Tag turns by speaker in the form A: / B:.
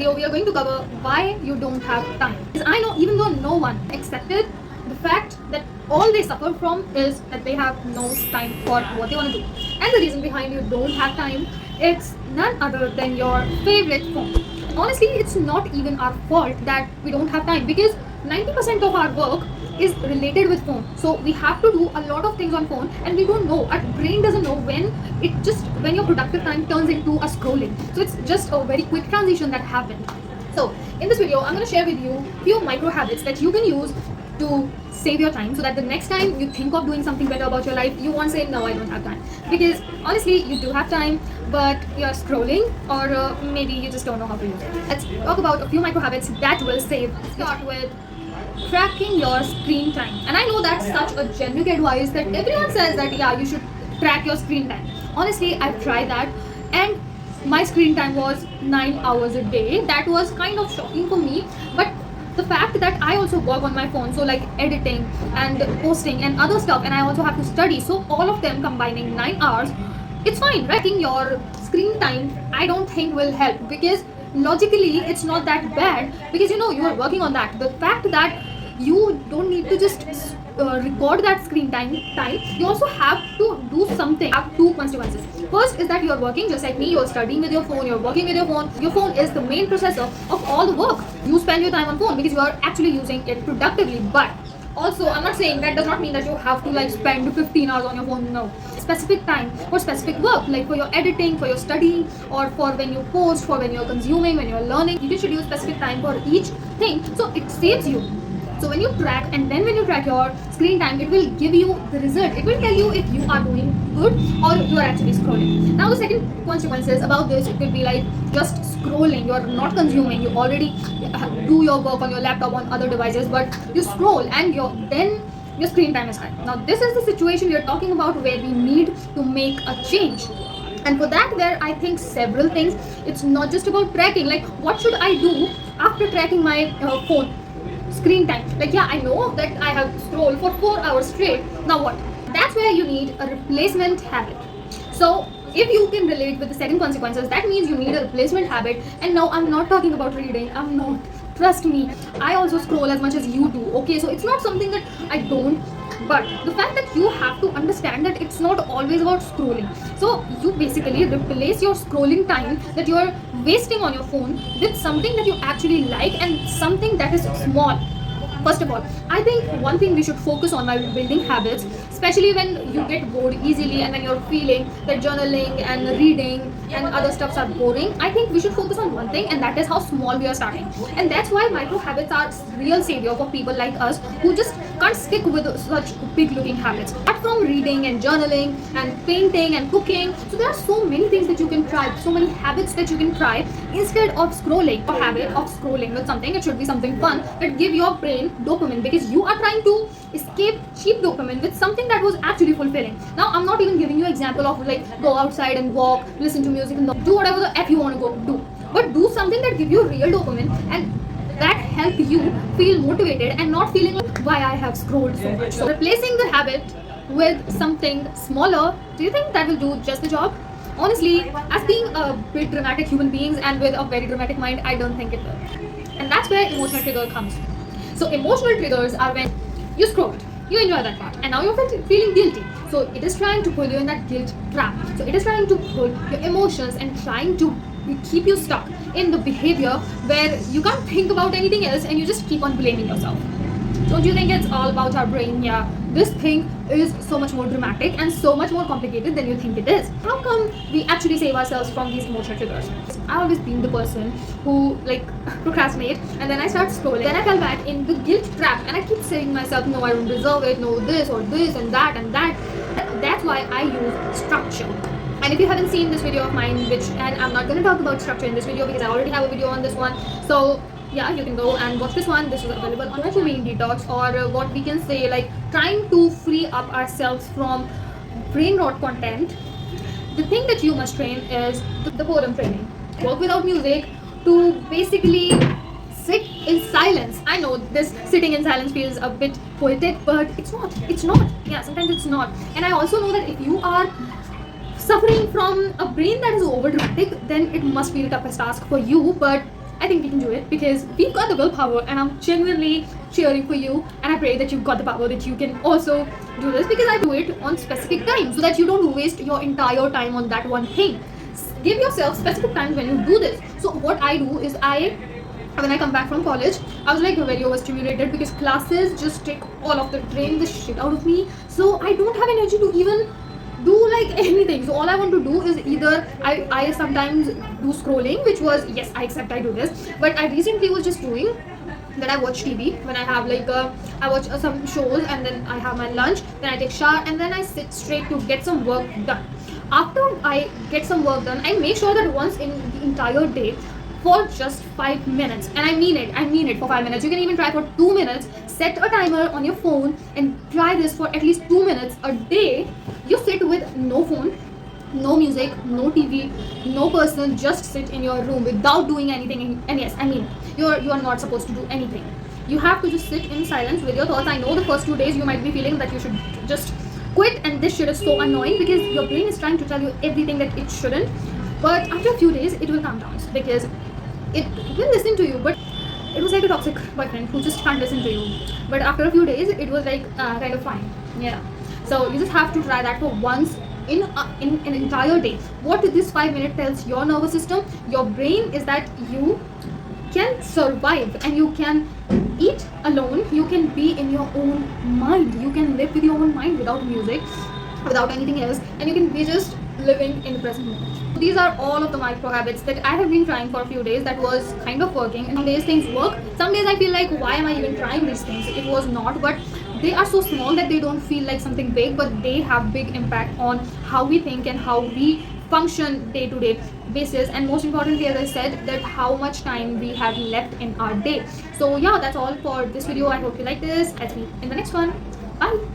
A: video, we are going to cover why you don't have time. Because I know, even though no one accepted the fact that all they suffer from is that they have no time for what they want to do. And the reason behind you don't have time, it's none other than your favorite phone. Honestly, it's not even our fault that we don't have time, because 90% of our work is related with phone. So we have to do a lot of things on phone, and we don't know, our brain doesn't know when your productive time turns into a scrolling. So it's just a very quick transition that happened. So in this video, I'm going to share with you few micro habits that you can use to save your time, so that the next time you think of doing something better about your life, you won't say, no, I don't have time. Because honestly, you do have time, but you're scrolling, or maybe you just don't know how to use it. Let's talk about a few micro habits that will save. Start with tracking your screen time. And I know that's such a generic advice that everyone says that, yeah, you should track your screen time. Honestly, I've tried that, and my screen time was 9 hours a day. That was kind of shocking for me. But the fact that I also work on my phone, so like editing and posting and other stuff, and I also have to study, so all of them combining 9 hours, it's fine. Tracking your screen time, I don't think will help, because logically it's not that bad, because you are working on that. The fact that you don't need to just record that screen time, you also have to do something. Have two consequences. First is that you're working just like me, you're studying with your phone, you're working with your phone. Your phone is the main processor of all the work. You spend your time on phone because you are actually using it productively. But also, I'm not saying that does not mean that you have to like spend 15 hours on your phone. No. Specific time for specific work, like for your editing, for your studying, or for when you post, for when you're consuming, when you're learning. You should use specific time for each thing, so it saves you. So when you track, and then when you track your screen time, it will give you the result. It will tell you if you are doing good or you are actually scrolling. Now the second consequences about this, it will be like just scrolling. You are not consuming. You already do your work on your laptop, on other devices, but you scroll, and then your screen time is high. Now this is the situation we are talking about, where we need to make a change. And for that, there I think several things. It's not just about tracking. Like, what should I do after tracking my phone screen time? Like, yeah, I know that I have scrolled for 4 hours straight. Now what? That's where you need a replacement habit. So if you can relate with the second consequences, that means you need a replacement habit. And now I'm not talking about reading. I'm not. Trust me, I also scroll as much as you do. Okay, so it's not something that I don't. But the fact that you have to understand that it's not always about scrolling. So you basically replace your scrolling time that you're wasting on your phone with something that you actually like, and something that is small. First of all, I think one thing we should focus on while building habits, especially when you get bored easily and when you're feeling that journaling and reading and other stuffs are boring, I think we should focus on one thing, and that is how small we are starting. And that's why micro habits are real savior for people like us who just can't stick with such big looking habits. Apart from reading and journaling and painting and cooking, so there are so many things that you can try, so many habits that you can try instead of scrolling. A habit of scrolling with something, it should be something fun that give your brain dopamine, because you are trying to escape cheap dopamine with something that was actually fulfilling. Now I'm not even giving you example of like go outside and walk, listen to music, and do whatever the f you want to go do, but do something that give you real dopamine and that help you feel motivated and not feeling like, why I have scrolled so much. So replacing the habit with something smaller, do you think that will do just the job? Honestly, as being a bit dramatic human beings and with a very dramatic mind, I don't think it will. And that's where emotional trigger comes. So emotional triggers are when you scrolled, you enjoy that part, and now you're feeling guilty. So it is trying to pull you in that guilt trap. So it is trying to pull your emotions and trying to keep you stuck in the behavior where you can't think about anything else and you just keep on blaming yourself. Don't you think it's all about our brain? Yeah, this thing is so much more dramatic and so much more complicated than you think it is. How come we actually save ourselves from these emotional triggers? I've always been the person who like procrastinate, and then I start scrolling. Then I fell back in the guilt trap, and I keep saying to myself, no, I don't deserve it, no, this or this and that and that. That's why I use structure. And if you haven't seen this video of mine, and I'm not going to talk about structure in this video because I already have a video on this one, so yeah, you can go and watch this one. This is available on dopamine detox, or what we can say, like trying to free up ourselves from brain rot content. The thing that you must train is the boredom training. Work without music to basically sit in silence. I know this sitting in silence feels a bit poetic, but it's not. It's not. Yeah, sometimes it's not. And I also know that if you are suffering from a brain that is over dramatic, then it must be the toughest task for you. But I think we can do it because we've got the willpower, and I'm genuinely cheering for you. And I pray that you've got the power that you can also do this, because I do it on specific time so that you don't waste your entire time on that one thing. Give yourself specific times when you do this. So what I do is when I come back from college, I was like very overstimulated because classes just take all of the drain the shit out of me. So I don't have energy to even do like anything. So all I want to do is either I sometimes do scrolling, which was, yes, I accept I do this, but I recently was just doing that. I watch TV when I have like I watch some shows, and then I have my lunch, then I take shower, and then I sit straight to get some work done. After I get some work done, I make sure that once in the entire day, for just 5 minutes, and I mean it for 5 minutes. You can even try for 2 minutes. Set a timer on your phone and try this for at least 2 minutes a day. You sit with no phone, no music, no TV, no person, just sit in your room without doing anything. And yes, I mean, you are not supposed to do anything. You have to just sit in silence with your thoughts. I know the first 2 days you might be feeling that you should just quit, and this shit is so annoying because your brain is trying to tell you everything that it shouldn't. But after a few days, it will calm down because it will listen to you. But it was like a toxic boyfriend who just can't listen to you. But after a few days, it was like kind of fine. Yeah. So you just have to try that for once in an entire day. What this 5 minute tells your nervous system, your brain, is that you can survive and you can eat alone. You can be in your own mind. You can live with your own mind without music, without anything else, and you can be just living in the present moment. These are all of the micro habits that I have been trying for a few days. That was kind of working, and some days things work. Some days I feel like, why am I even trying these things? It was not, but they are so small that they don't feel like something big, but they have big impact on how we think and how we function day to day basis. And most importantly, as I said, that how much time we have left in our day. So yeah, that's all for this video. I hope you like this. I'll see you in the next one. Bye.